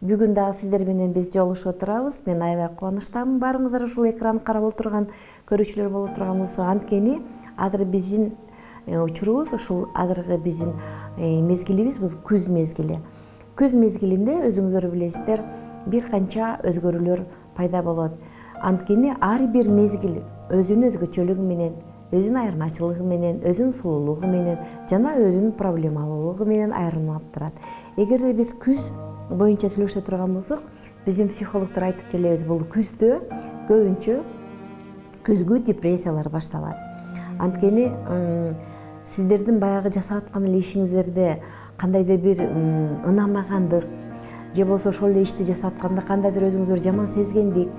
Бүгүн дагы сиздер менен биз жолугушуп отурабыз. Мен аябай кубанычтамын. Баарыңыздар ушул экранды карап отурган көрүүчүлөр болуп турган болсо, анткени азыр биздин учурубуз, ушул азыркы биздин мезгилибиз бул күз мезгили. Күз мезгилинде өзүңүздөр билесиздер, бир канча өзгөрүүлөр пайда болот. Анткени ар бир мезгил өзүнүн өзгөчөлүгү менен, өзүнүн айырмачылыгы менен, өзүнүн сулуулугу менен жана өзүнүн проблемалуулугу менен айырмаланып турат. Эгерде биз күз боюнча сүйлөшө турган болсок, биздин психологдор айтып келебиз, бул күздө көбүнчө күзгү депрессиялар башталат. Анткени сиздердин баягы жасап аткан эле ишиңиздерде кандайдыр бир ынамагандык же болбосо ошол эле ишти жасап атканда кандайдыр өзүңүздөр жаман сезгендик,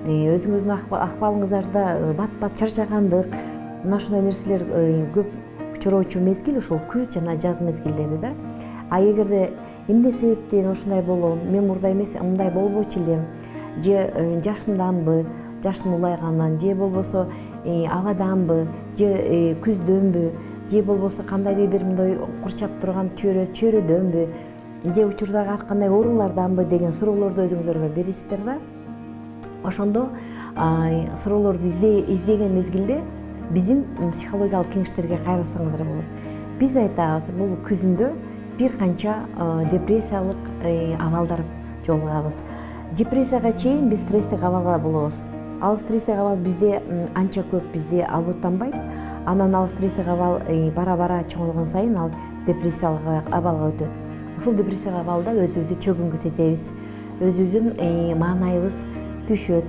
өзүңүздүн акыбалыңыздарда бат-бат чарчагандык, мына ушундай нерселер көп учуроочу мезгил ушул күз жана жаз мезгилдери да. А эгерде эмне себептен ушундай болом, мен мурда эмес мындай болбочу элем, же жашымданбы, жашым улайганынан, же болбосо абаданбы, же күздөнбү, же болбосо кандайдыр бир мындай курчап турган чөйрөдөнбү, же учурдагы ар кандай ооруларданбы деген суроолорду өзүңүздөргө бересиздер да. Ошондо суроолорду издеген мезгилде биздин психологиялык кеңештерге кайрылсаңыздар болот. Биз айтабыз, бул күзүндө бир канча депрессиялык абалдар жолугабыз. Депрессияга чейин биз стресстик абалга болобуз. Ал стресстик абал бизде анча көп бизде албыттанбайт. Анан ал стресстик абал бара-бара чоңойгон сайын ал депрессиялык абалга өтөт. Ушул депрессиялык абалда өзүбүздү чөгүнгү сезебиз. Өзүбүздүн маанайыбыз түшөт.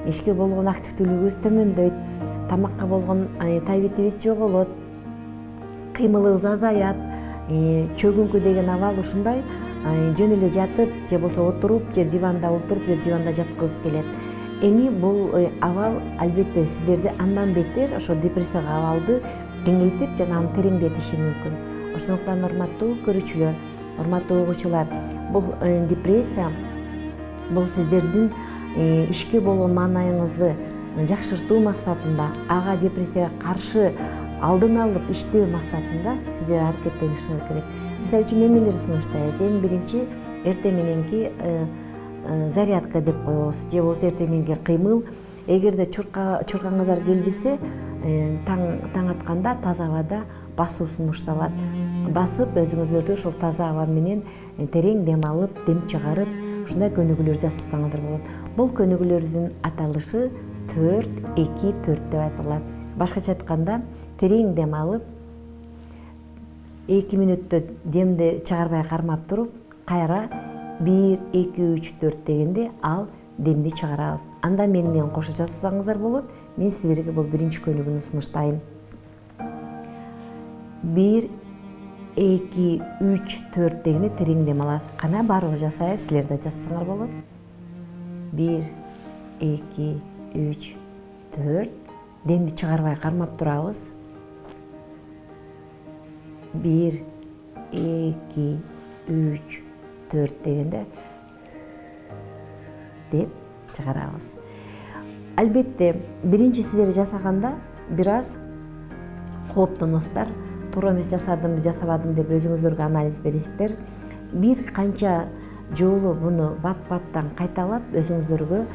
Ишке болгон активдүүлүгүбүз төмөндөйт. Тамакка болгон табитибиз жоголот. Кыймылыбыз азаят. Чөгүңкү деген абал ушундай жөн эле жатып, же болбосо отуруп, же диванда отуруп, же диванда жаткыбыз келет. Эми бул абал албетте сиздерди андан бетер ошо депрессиялык абалды кеңейтип жана аны тереңдетиши мүмкүн. Ошондуктан урматтуу көрүүчүлөр, урматтуу угуучулар, бул депрессия бул сиздердин ишке болгон маанайыңызды жакшыртуу максатында, ага депрессияга каршы алдын алып иштөө максатында сиздер аракеттенишиңер керек. Мисалы үчүн эмнелерди сунуштайбыз? Эң биринчи эртең мененки зарядка деп коебуз, же болбосо эртең мененки кыймыл. Эгерде чуркаңыздар келбесе, таң атканда таза абада басуу сунушталат. Басып өзүңүздөрдү ушул таза аба менен терең дем алып, дем чыгарып, ушундай көнүгүүлөр жасасаңыздар болот. Бул көнүгүүлөрүбүздүн аталышы 4-2-4 деп айтылат. Башкача айтканда, терең дем алып, 2 мүнөттө демди чыгарбай кармап туруп, кайра 1-2-3-4 дегенде ал демди чыгарабыз. Анда мен менен кошо жасасаңыздар болот. Мен сиздерге бул биринчи көнүгүүнү сунуштайм. 1-2-3-4 дегенде терең дем аласыз. Кана баарыбыз жасайбыз, силер да жасасаңар болот. 1-2-3-4 демди чыгарбай кармап турабыз. 1-2-3-4 дегенде деп чыгарабыз. Албетте, биринчи сиздер жасаганда бир аз кооптоносуздар. Туура эмес жасадымбы, жасабадым деп өзүңүздөргө анализ бересиздер. Бир канча жолу буну бат-баттан кайталап, өзүңүздөргө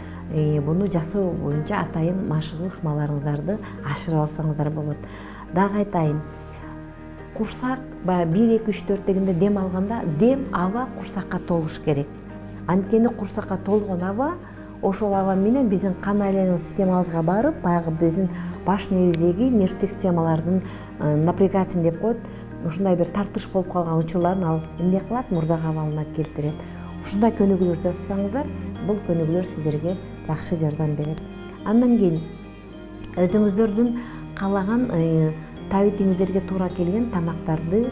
буну жасоо боюнча атайын машыгуу ыкмаларыңыздарды ашырып алсаңыздар болот. Дагы айтайын, курсак баягы 1-2-3-4 дегенде дем алганда, дем аба курсакка толуш керек. Анткени курсакка толгон аба, ошол аба менен биздин кан айлануу системабызга барып, баягы биздин баш мээбиздеги нервтик системалардын напрягациясын деп коет. Ушундай бир тартыш болуп калган учурларын ал эмне кылат, мурдагы абалына келтирет. Ушундай көнүгүүлөр жасасаңыздар, бул көнүгүүлөр сиздерге жакшы жардам берет. Андан кийин өзүңүздөрдүн каалаган табитиңиздерге туура келген тамактарды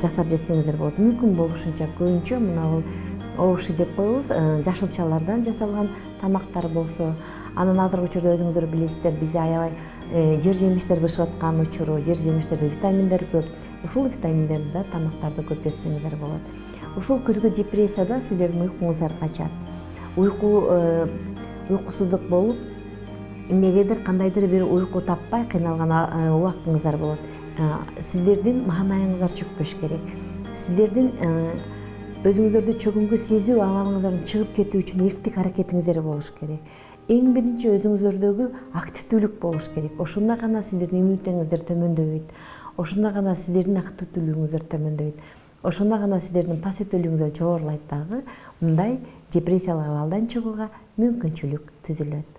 жасап жесеңиздер болот. Мүмкүн болушунча көбүнчө мына овощи деп коебуз, жашылчалардан жасалган тамактар болсо, анан азыркы учурда өзүңүздөр билесиздер, бизде аябай жер жемиштер бышып аткан учуру, жер жемиштерде витаминдер көп. Ушул витаминдерди да тамактарды көп жесеңиздер болот. Ушул күзгү депрессияда сиздердин уйкуңуздар качат. Уйкусуздук болуп, эмнегедир кандайдыр бир уйку таппай кыйналган убактыңыздар болот. Сиздердин маанайыңыздар чөкпөш керек. Сиздердин өзүңүздөрдү чөгүнгө сезүү абалыңыздан чыгып кетүү үчүн эрктик аракетиңиздер болуш керек. Эң биринчи өзүңүздөрдөгү активдүүлүк болуш керек. Ошондо гана сиздердин иммунитетиңиздер төмөндөбөйт. Ошондо гана сиздердин активдүүлүгүңүздөр төмөндөйт. Ошондо гана сиздердин пассивдүүлүгүңүздөр жогорулайт дагы. Мындай депрессиялык абалдан чыгууга мүмкүнчүлүк түзүлөт.